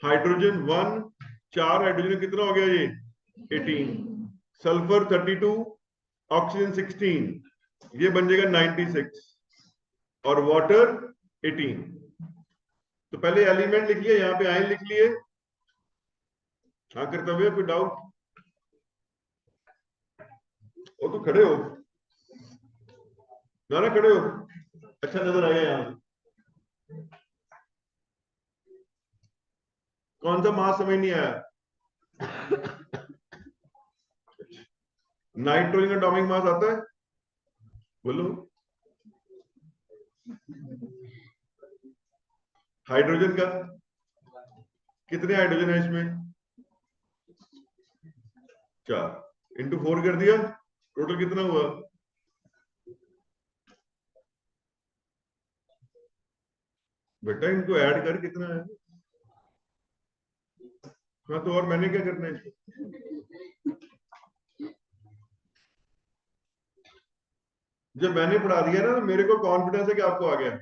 हाइड्रोजन 1, 4 हाइड्रोजन कितना हो गया ये? 18, सल्फर 32, ऑक्सीजन 16, ये बन जाएगा 96, और वाटर 18। तो पहले एलिमेंट लिख लिया, यहां पे आयन लिख लिए। हाँ कर्तव्य, कोई डाउट? वो तो खड़े हो ना, खड़े हो, अच्छा नजर आएगा यहां। कौन सा मास समझ नहीं आया? नाइट्रोजन का एटॉमिक मास आता है, बोलो। हाइड्रोजन का कितने हाइड्रोजन है इसमें? 4, इंटू 4 कर दिया, टोटल कितना हुआ? बेटा इनको ऐड कर कितना है? हाँ तो और मैंने क्या करना है इसको? जब मैंने पढ़ा दिया ना तो मेरे को कॉन्फिडेंस है कि आपको आ गया,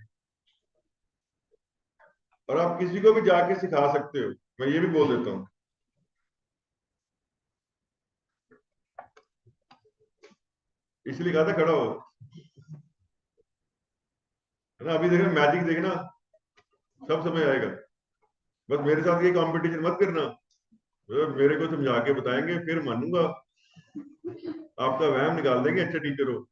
और आप किसी को भी जाके सिखा सकते हो, मैं ये भी बोल देता हूँ। इसलिए कहा था खड़ा हो, है ना? अभी देखना मैजिक, देखना सब समझ आएगा। बस मेरे साथ ये कंपटीशन मत करना, मेरे को समझा के बताएंगे फिर मानूंगा, आपका वहम निकाल देंगे अच्छा टीचर हो।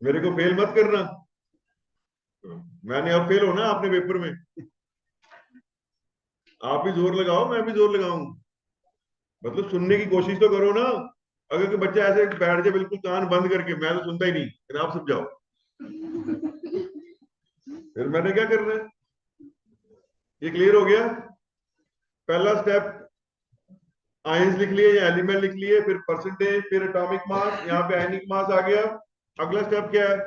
मेरे को फेल मत करना, मैंने अब फेल होना आपने पेपर में। आप भी जोर लगाओ, मैं भी जोर लगाऊं, मतलब सुनने की कोशिश तो करो ना। अगर कोई बच्चा ऐसे बैठ जाए बिल्कुल कान बंद करके, मैं तो सुनता ही नहीं, फिर आप समझाओ, फिर मैंने क्या करना है। ये क्लियर हो गया? पहला स्टेप आयंस लिख लिए या एलिमेंट लिख लिए, फिर परसेंटेज, फिर एटॉमिक मास, यहाँ पे आयनिक मास आ गया। अगला स्टेप क्या है?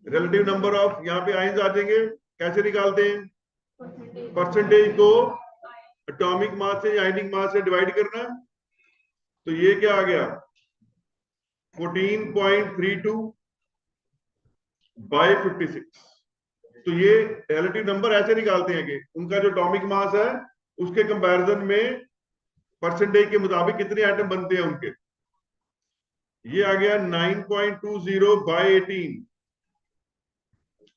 रिलेटिव नंबर ऑफ, यहाँ पे आयंस आ जाएंगे, कैसे निकालते हैं? परसेंटेज को एटॉमिक मास से या आयनिक मास से डिवाइड करना। तो ये क्या आ गया? 14.32 बाय 56। तो ये रिलेटिव नंबर ऐसे निकालते हैं कि उनका जो एटॉमिक मास है उसके कंपैरिजन में परसेंटेज के मुताबिक कितने एटम बनते हैं उनके। ये आ गया 9.20 बाय 18।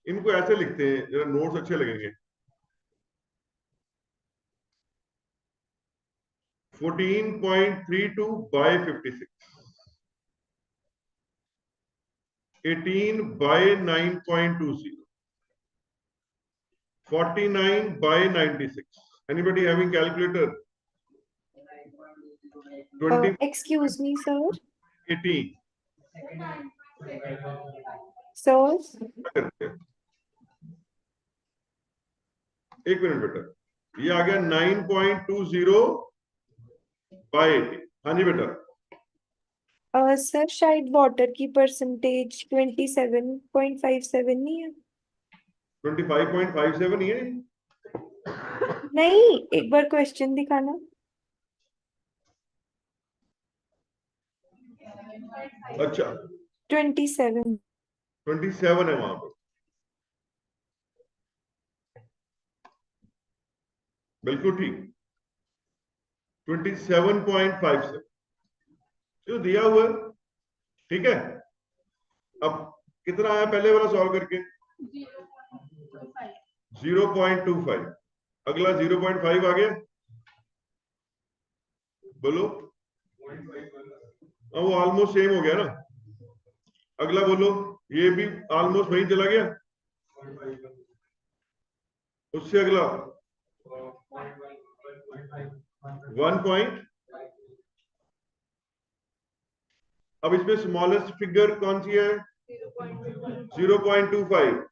इनको ऐसे लिखते हैं, जरा नोट्स अच्छे लगेंगे। 14.32 by 56, 18 by 9.20, 49 by 96। Anybody having calculator? 20, Excuse me, sir. 18 Sir, करते हैं। एक मिनट बेटा, ये आ गया 9.20 बाय 18। हाँ जी बेटा, सर शायद वाटर की परसेंटेज 27.57 नहीं है। 25.57 ही है। नहीं, एक बार क्वेश्चन दिखाना। अच्छा 27। 27 है वहां पर, बिल्कुल ठीक, 27.57 जो दिया हुआ है। ठीक है, अब कितना आया पहले वाला सॉल्व करके? 0.25। अगला 0.5 आ गया, बोलो। अब वो ऑलमोस्ट सेम हो गया ना। अगला बोलो, ये भी ऑलमोस्ट वहीं चला गया। उससे अगला 1 अब इसमें स्मॉलेस्ट फिगर कौन सी है? 0.25।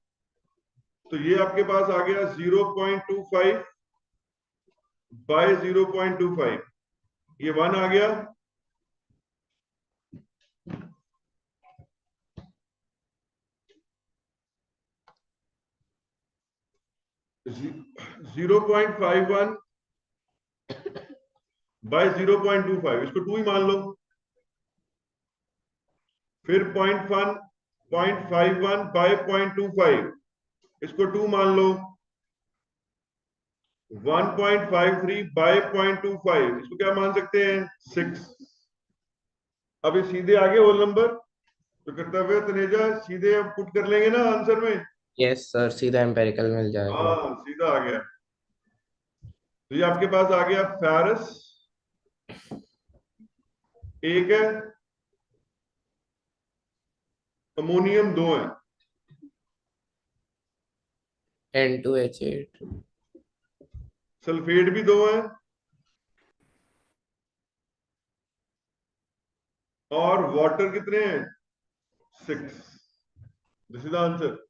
तो ये आपके पास आ गया 0.25 बाय 0.25, ये 1 आ गया। जी- 0.51 बाय 0.25, इसको 2 ही मान लो। फिर 0.51 बाय 0.25, इसको 2 मान लो। 1.53 बाय 0.25, इसको क्या मान सकते हैं? 6। अब ये सीधे आगे होल नंबर, तो कर्तव्य तनेजा सीधे अब पुट कर लेंगे ना आंसर में। यस सर, सीधा एम्पेरिकल मिल जाएगा। हाँ सीधा आ गया। तो ये आपके पास आ गया फेरस एक है, अमोनियम 2 है, N2H8। सल्फेट भी 2 है, और वाटर कितने हैं? 6। This is the answer.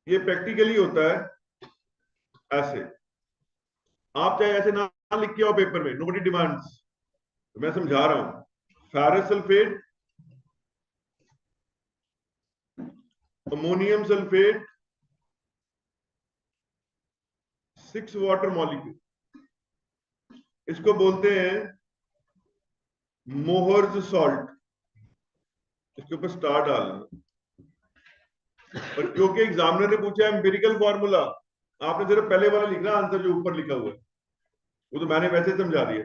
ये प्रैक्टिकली होता है ऐसे, आप चाहे ऐसे ना लिख के आओ पेपर में, नोबडी डिमांड्स, मैं समझा रहा हूं। Ferrous sulphate, ammonium sulphate, 6 water molecule, इसको बोलते हैं मोहर्स सॉल्ट। इसके ऊपर स्टार डालना। और क्योंकि एग्जामिनर ने पूछा एम्पिरिकल फॉर्मूला, आपने सिर्फ पहले वाला लिखना, आंसर जो ऊपर लिखा हुआ है वो तो मैंने वैसे समझा दिया।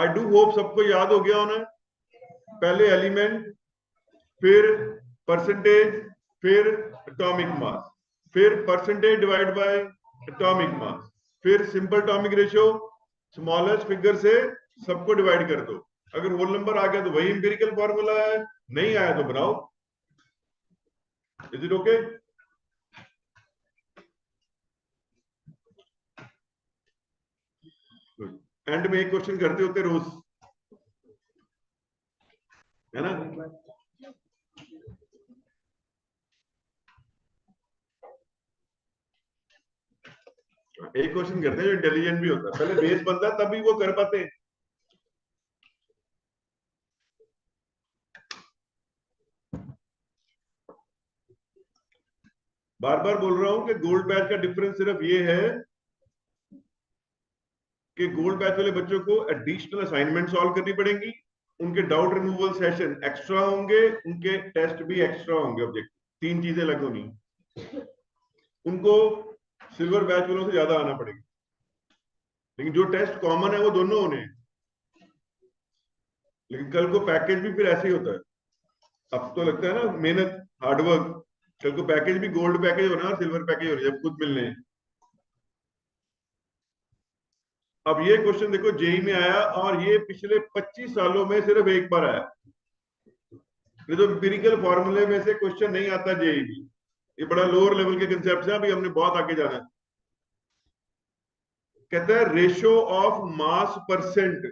आई डू होप सबको याद हो गया होना। पहले एलिमेंट, फिर परसेंटेज, फिर एटॉमिक मास, फिर percentage divide by atomic mass, फिर simple atomic ratio, smallest figure से सबको डिवाइड कर दो। अगर होल नंबर आ गया तो वही एम्पिरिकल फॉर्मूला है, नहीं आया तो बनाओ। Is it okay? एंड में एक क्वेश्चन करते होते रोज, है ना? एक क्वेश्चन करते हैं जो इंटेलिजेंट भी होता है, पहले बेस बनता है तभी वो कर पाते हैं। बार बार बोल रहा हूं कि गोल्ड बैच का डिफरेंस सिर्फ ये है कि गोल्ड बैच वाले बच्चों को एडिशनल असाइनमेंट सॉल्व करनी पड़ेंगी, उनके डाउट रिमूवल सेशन एक्स्ट्रा होंगे, उनके टेस्ट भी एक्स्ट्रा होंगे, ऑब्जेक्ट, तीन चीजें अलग होनी। उनको सिल्वर बैच वालों से ज्यादा आना पड़ेगा, लेकिन जो टेस्ट कॉमन है वो दोनों होने हैं। लेकिन कल को पैकेज भी फिर ऐसे ही होता है। अब तो लगता है ना मेहनत, हार्डवर्क, कल को पैकेज भी गोल्ड पैकेज होना और सिल्वर पैकेज होना, जब खुद मिलने हैं। अब ये क्वेश्चन देखो जेई में आया, और ये पिछले 25 सालों में सिर्फ एक बार आया। ये तो एम्पिरिकल फॉर्मूले में से क्वेश्चन नहीं आता जेई में, ये बड़ा लोअर लेवल के कंसेप्ट है, अभी हमने बहुत आगे जाना है। कहता है रेशियो ऑफ मास परसेंट।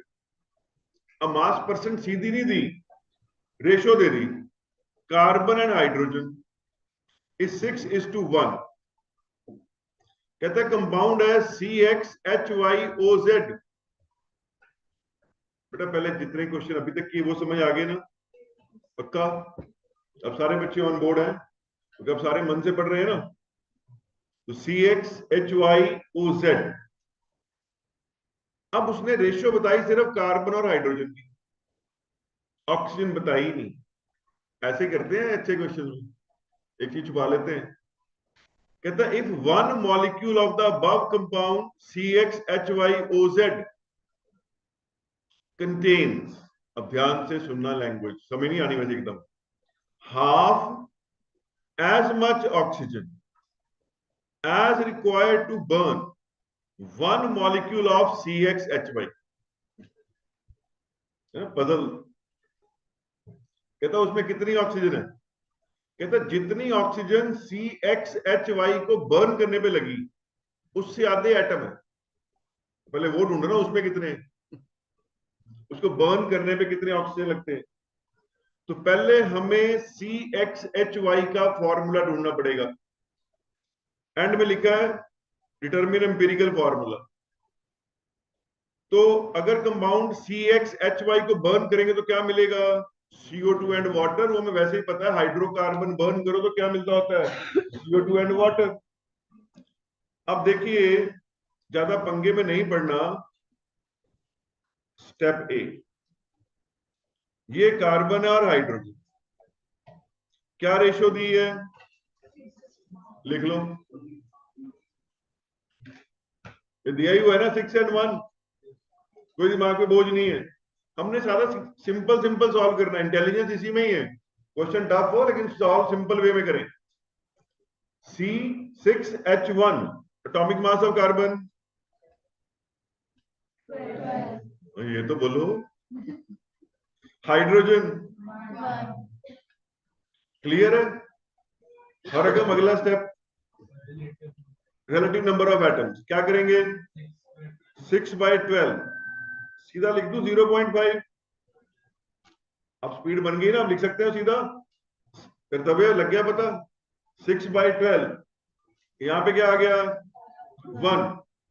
अब मास परसेंट सीधी नहीं दी, रेशियो दे दी। Carbon and hydrogen is 6:1। कहता है कंपाउंड है CXHYOZ। बेटा पहले जितने क्वेश्चन अभी तक किए वो समझ आ गए ना? पक्का? अब सारे बच्चे ऑन बोर्ड हैं क्योंकि अब सारे मन से पढ़ रहे हैं ना। तो CXHYOZ। अब उसने रेशियो बताई सिर्फ कार्बन और हाइड्रोजन की, ऑक्सीजन बताई नहीं। ऐसे करते हैं अच्छे क्वेश्चन में, एक चीज छुपा लेते हैं। कहता है if one molecule of the above compound CXHYOZ contains, अब ध्यान से सुनना, लैंग्वेज समझ नहीं आनी वैसे एकदम, half as much oxygen as required to burn one molecule of CXHY। Puzzle. कहता उसमें कितनी ऑक्सीजन है? कहता जितनी ऑक्सीजन CXHY को बर्न करने पे लगी उससे आधे एटम है। पहले वो ढूंढना उसमें कितने, उसको बर्न करने पे कितने ऑक्सीजन लगते हैं। तो पहले हमें CXHY का फॉर्मूला ढूंढना पड़ेगा। एंड में लिखा है डिटरमिन एम्पिरिकल फॉर्मूला। तो अगर कंपाउंड CXHY को बर्न करेंगे तो क्या मिलेगा? CO2 and water. वो हमें वैसे ही पता है, हाइड्रोकार्बन बर्न करो तो क्या मिलता होता है? CO2 and water. अब देखिए ज्यादा पंगे में नहीं पड़ना। स्टेप ए, ये कार्बन है और हाइड्रोजन, क्या रेशियो दी है? लिख लो, ये दिया ही हुआ है ना, 6:1। कोई दिमाग पे बोझ नहीं है। हमने सारा सिंपल सिंपल सॉल्व करना है, इंटेलिजेंस इसी में ही है। क्वेश्चन टफ हो लेकिन सॉल्व सिंपल वे में करें। C6H1 atomic mass of carbon, ये तो बोलो। हाइड्रोजन क्लियर है? और अगर अगला step relative number of atoms, क्या करेंगे? 6/12 सीधा लिख दूं 0.5। अब स्पीड बन गई ना, अब लिख सकते हो सीधा। फिर तभी लग गया पता। 6/12 यहां पे क्या आ गया? 1।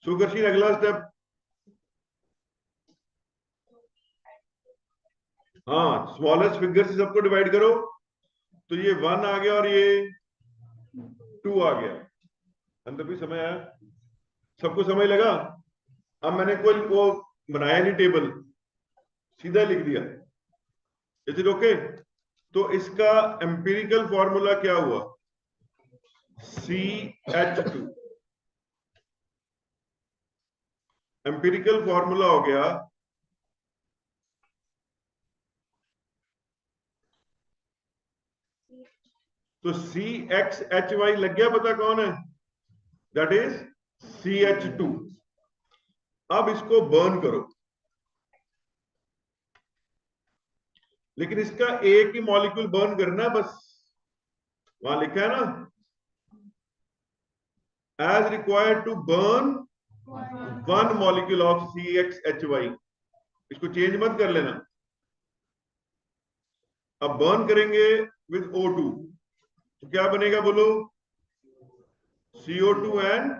सुगरशीन अगला स्टेप, हाँ स्मॉलेस्ट फिगर से सबको डिवाइड करो तो ये 1 आ गया और ये 2 आ गया। अंदर भी समझ आया? सबको समझ लगा? अब मैंने कोई वो बनाया नहीं टेबल, सीधा लिख दिया। Is it okay? तो इसका एम्पिरिकल फॉर्मूला क्या हुआ? CH2। एम्पिरिकल फॉर्मूला हो गया तो CXHY लग गया पता कौन है? That is CH2। अब इसको बर्न करो, लेकिन इसका एक ही मॉलिक्यूल बर्न करना है बस। वहां लिखा है ना, as required to burn 1 molecule of CXHY। इसको चेंज मत कर लेना। अब बर्न करेंगे विद O2 तो क्या बनेगा बोलो? CO2 and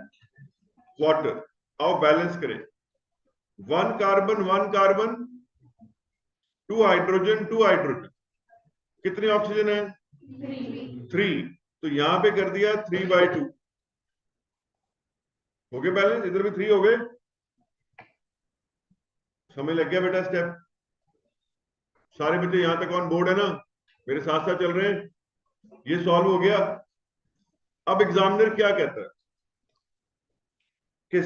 water. आओ बैलेंस करें। 1 कार्बन 1 कार्बन, 2 हाइड्रोजन 2 हाइड्रोजन। कितने ऑक्सीजन है? 3। तो यहां पे कर दिया 3/2। हो गए बैलेंस, इधर भी 3 हो गए। समय लग गया बेटा स्टेप। सारे बच्चे यहां तक ऑन बोर्ड है ना? मेरे साथ साथ चल रहे हैं? ये सॉल्व हो गया। अब एग्जामिनर क्या कहता है कि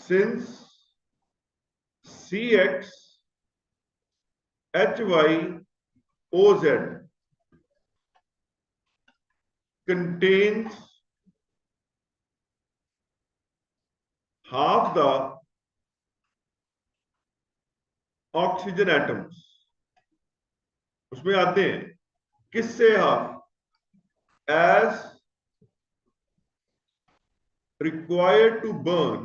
since CXHYOZ contains half the oxygen atoms। उसमें आते हैं किससे half? As required to burn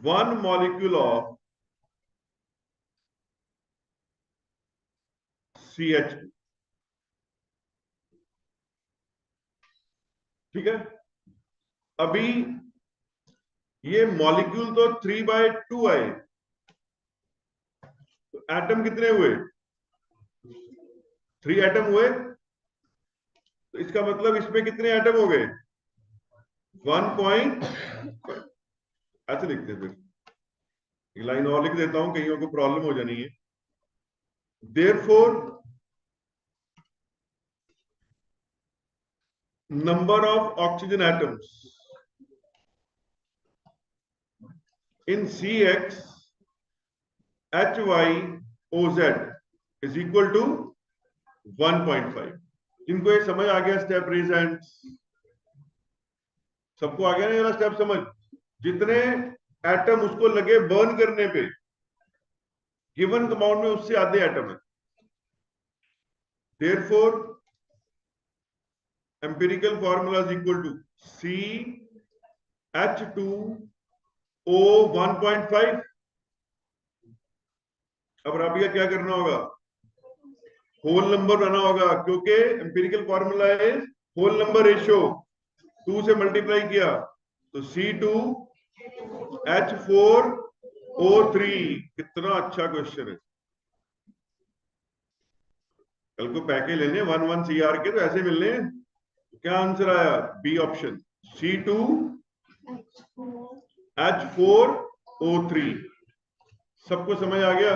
1 molecule of CH2। ठीक है। अभी ये मॉलिक्यूल तो 3/2 आए, तो एटम कितने हुए? 3 एटम हुए। तो इसका मतलब इसमें कितने एटम हो गए? 1 ऐसे लिखते हैं। फिर एक लाइन और लिख देता हूं, कईयों को प्रॉब्लम हो जानी है। Therefore number of oxygen atoms in CXHYOZ is equal to 1.5। जिनको ये समझ आ गया स्टेप रेज हैंड? सबको आ गया ना ये वाला स्टेप समझ? जितने एटम उसको लगे बर्न करने पे, गिवन कंपाउंड में उससे आधे एटम है। Therefore empirical formula is equal to CH2O 1.5। अब राबिया क्या करना होगा? होल नंबर बनाना होगा, क्योंकि एम्पिरिकल फॉर्मूला है होल नंबर रेशियो। 2 से मल्टीप्लाई किया तो C2H4O3। कितना अच्छा क्वेश्चन है। कल को पैकेज लेने 1 CR के तो ऐसे मिलने। क्या आंसर आया? B option, C2H4O3। सबको समझ आ गया?